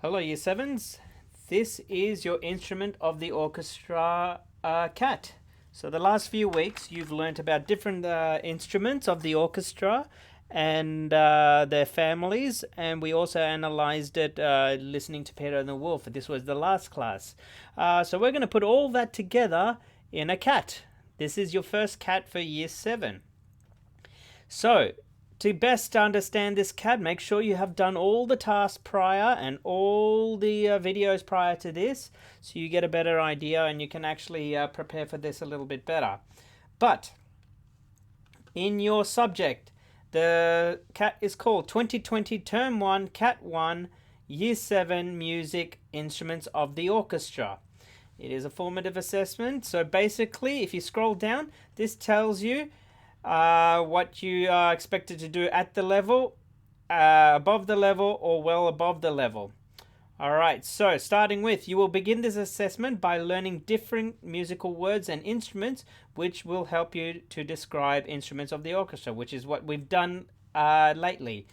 Hello, Year 7s. This is your instrument of the Orchestra CAT. So the last few weeks you've learnt about different instruments of the orchestra and their families, and we also analysed it listening to Peter and the Wolf. This was the last class. So we're going to put all that together in a CAT. This is your first CAT for Year 7. So, to best understand this CAD, make sure you have done all the tasks prior and all the videos prior to this, so you get a better idea and you can actually prepare for this a little bit better. But in your subject, the CAT is called 2020 Term 1 CAT 1 Year 7 Music Instruments of the Orchestra. It is a formative assessment, so basically if you scroll down, this tells you what you are expected to do at the level, above the level, or well above the level. Alright, so starting with, you will begin this assessment by learning different musical words and instruments which will help you to describe instruments of the orchestra, which is what we've done lately,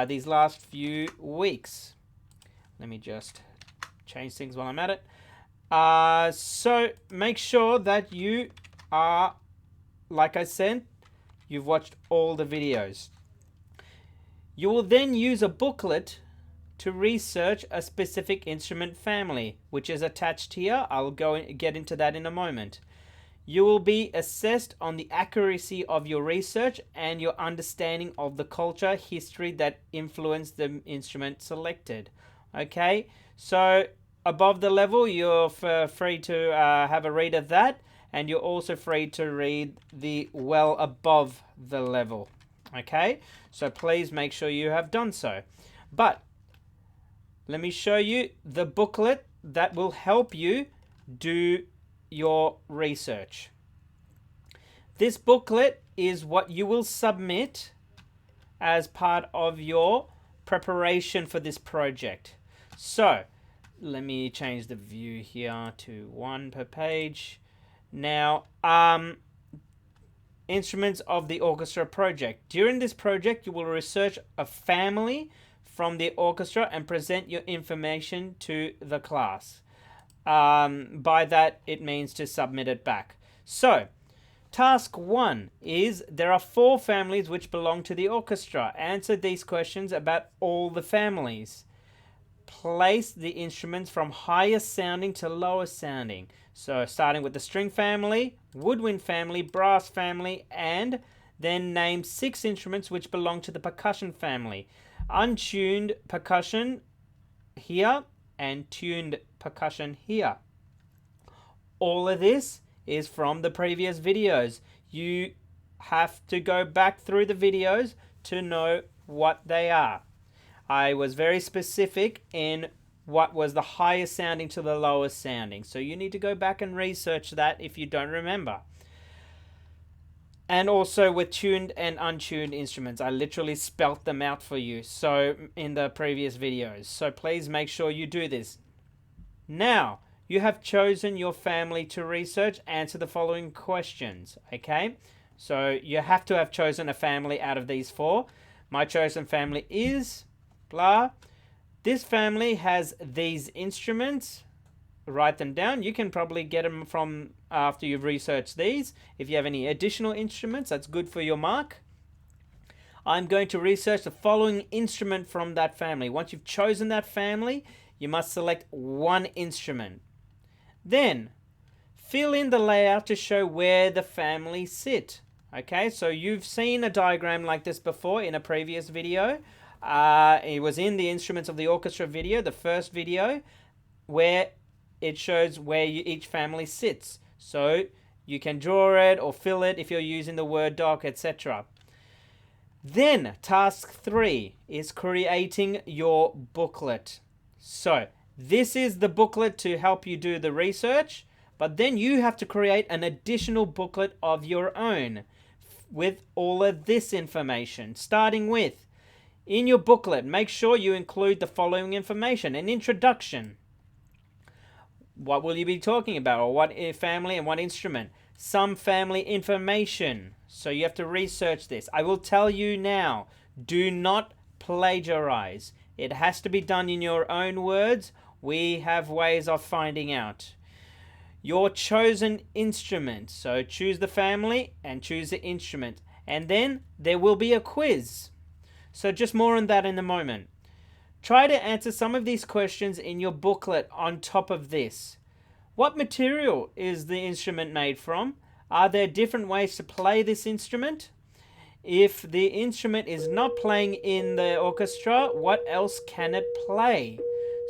these last few weeks. Let me just change things while I'm at it. So make sure that you are, like I said, you've watched all the videos. You will then use a booklet to research a specific instrument family, which is attached here. I'll go and get into that in a moment. You will be assessed on the accuracy of your research and your understanding of the culture, history that influenced the instrument selected. Okay, so above the level, you're free to have a read of that. And you're also free to read the well above the level. Okay, so please make sure you have done so. But let me show you the booklet that will help you do your research. This booklet is what you will submit as part of your preparation for this project. So let me change the view here to 1 per page. Now, instruments of the orchestra project. During this project, you will research a family from the orchestra and present your information to the class. By that, it means to submit it back. So, task 1 is there are 4 families which belong to the orchestra. Answer these questions about all the families. Place the instruments from highest sounding to lowest sounding. So starting with the string family, woodwind family, brass family, and then name 6 instruments which belong to the percussion family. Untuned percussion here and tuned percussion here. All of this is from the previous videos. You have to go back through the videos to know what they are. I was very specific in what was the highest sounding to the lowest sounding. So you need to go back and research that if you don't remember. And also with tuned and untuned instruments. I literally spelt them out for you so in the previous videos. So please make sure you do this. Now, you have chosen your family to research. Answer the following questions. Okay? So you have to have chosen a family out of these 4. My chosen family is blah. This family has these instruments. Write them down. You can probably get them from after you've researched these. If you have any additional instruments, that's good for your mark. I'm going to research the following instrument from that family. Once you've chosen that family, you must select one instrument. Then, fill in the layout to show where the family sit. Okay, so you've seen a diagram like this before in a previous video. It was in the Instruments of the Orchestra video, the first video, where it shows where each family sits. So you can draw it or fill it if you're using the Word doc, etc. Then task 3 is creating your booklet. So this is the booklet to help you do the research, but then you have to create an additional booklet of your own with all of this information, starting with, in your booklet, make sure you include the following information. An introduction. What will you be talking about? Or what family and what instrument? Some family information. So you have to research this. I will tell you now, do not plagiarize. It has to be done in your own words. We have ways of finding out. Your chosen instrument. So choose the family and choose the instrument. And then there will be a quiz. So just more on that in a moment. Try to answer some of these questions in your booklet on top of this. What material is the instrument made from? Are there different ways to play this instrument? If the instrument is not playing in the orchestra, what else can it play?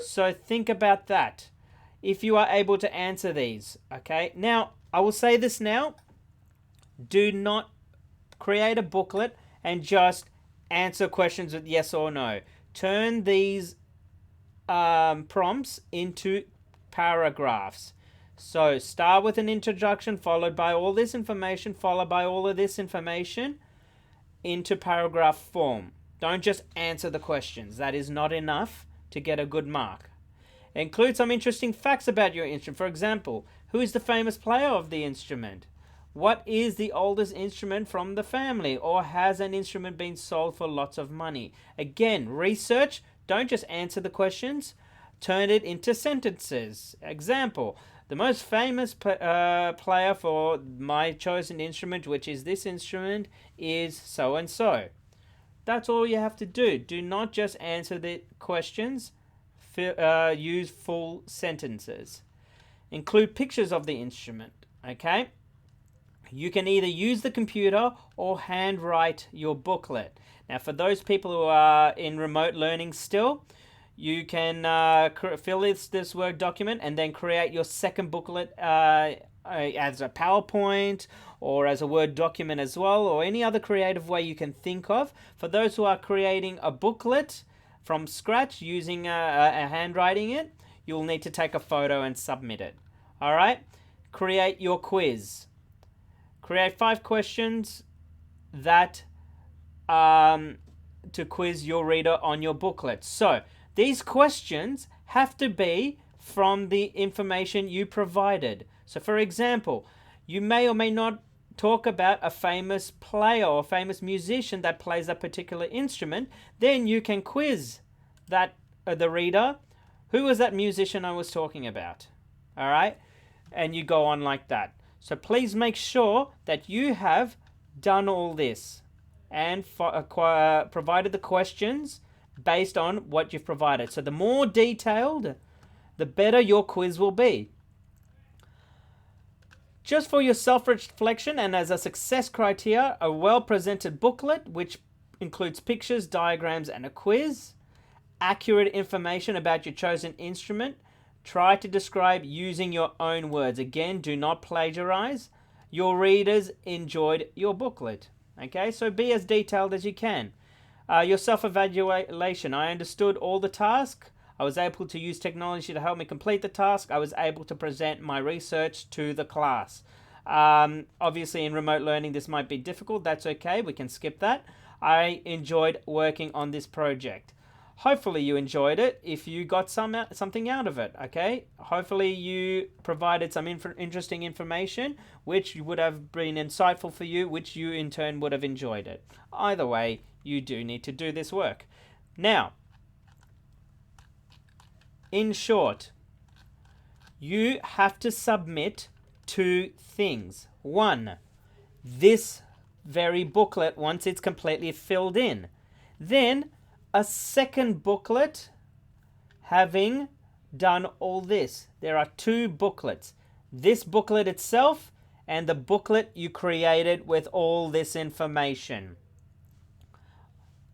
So think about that if you are able to answer these. Okay, now I will say this now. Do not create a booklet and just answer questions with yes or no. Turn these prompts into paragraphs. So start with an introduction followed by all this information, followed by all of this information into paragraph form. Don't just answer the questions. That is not enough to get a good mark. Include some interesting facts about your instrument. For example, who is the famous player of the instrument? What is the oldest instrument from the family? Or has an instrument been sold for lots of money? Again, research. Don't just answer the questions. Turn it into sentences. Example, the most famous player for my chosen instrument, which is this instrument, is so-and-so. That's all you have to do. Do not just answer the questions. Use full sentences. Include pictures of the instrument. Okay? You can either use the computer or handwrite your booklet. Now, for those people who are in remote learning still, you can fill this Word document and then create your second booklet as a PowerPoint or as a Word document as well, or any other creative way you can think of. For those who are creating a booklet from scratch using a handwriting it, you'll need to take a photo and submit it. All right? Create your quiz. Create 5 questions that to quiz your reader on your booklet. So these questions have to be from the information you provided. So for example, you may or may not talk about a famous player or famous musician that plays a particular instrument. Then you can quiz that the reader. Who was that musician I was talking about? All right? And you go on like that. So please make sure that you have done all this and provided the questions based on what you've provided. So the more detailed, the better your quiz will be. Just for your self-reflection and as a success criteria, a well-presented booklet which includes pictures, diagrams, and a quiz. Accurate information about your chosen instrument. Try to describe using your own words. Again, do not plagiarize. Your readers enjoyed your booklet. Okay, so be as detailed as you can. Your self-evaluation. I understood all the tasks. I was able to use technology to help me complete the task. I was able to present my research to the class. Obviously, in remote learning, this might be difficult. That's okay. We can skip that. I enjoyed working on this project. Hopefully you enjoyed it if you got something out of it, okay? Hopefully you provided some interesting information which would have been insightful for you, which you in turn would have enjoyed it. Either way, you do need to do this work. Now, in short, you have to submit 2 things. 1, this very booklet once it's completely filled in. Then a second booklet having done all this. There are 2 booklets. This booklet itself and the booklet you created with all this information.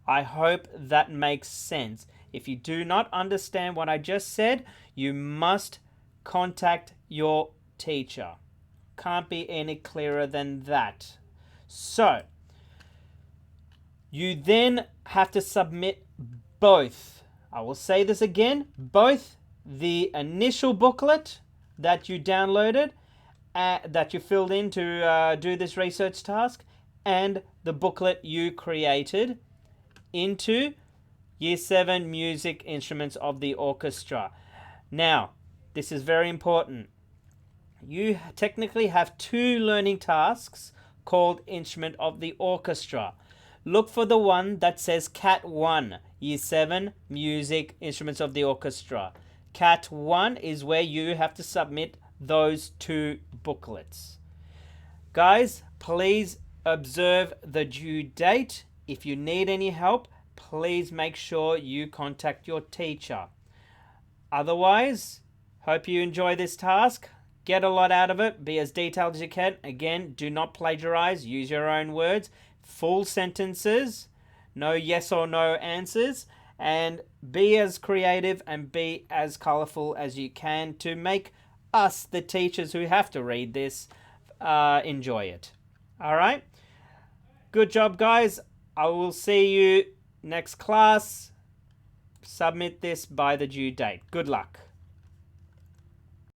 I hope that makes sense. If you do not understand what I just said, you must contact your teacher. Can't be any clearer than that. So, you then have to submit both. I will say this again. Both the initial booklet that you downloaded, that you filled in to do this research task, and the booklet you created into Year 7 Music Instruments of the Orchestra. Now, this is very important. You technically have 2 learning tasks called Instrument of the Orchestra. look for the one that says CAT 1, Year 7, Music, Instruments of the Orchestra. CAT 1 is where you have to submit those 2 booklets. Guys, please observe the due date. If you need any help, please make sure you contact your teacher. Otherwise, hope you enjoy this task. Get a lot out of it. Be as detailed as you can. Again, do not plagiarize. Use your own words. Full sentences. No yes or no answers. And be as creative and be as colorful as you can to make us, the teachers who have to read this, enjoy it. All right? Good job, guys. I will see you next class. Submit this by the due date. Good luck.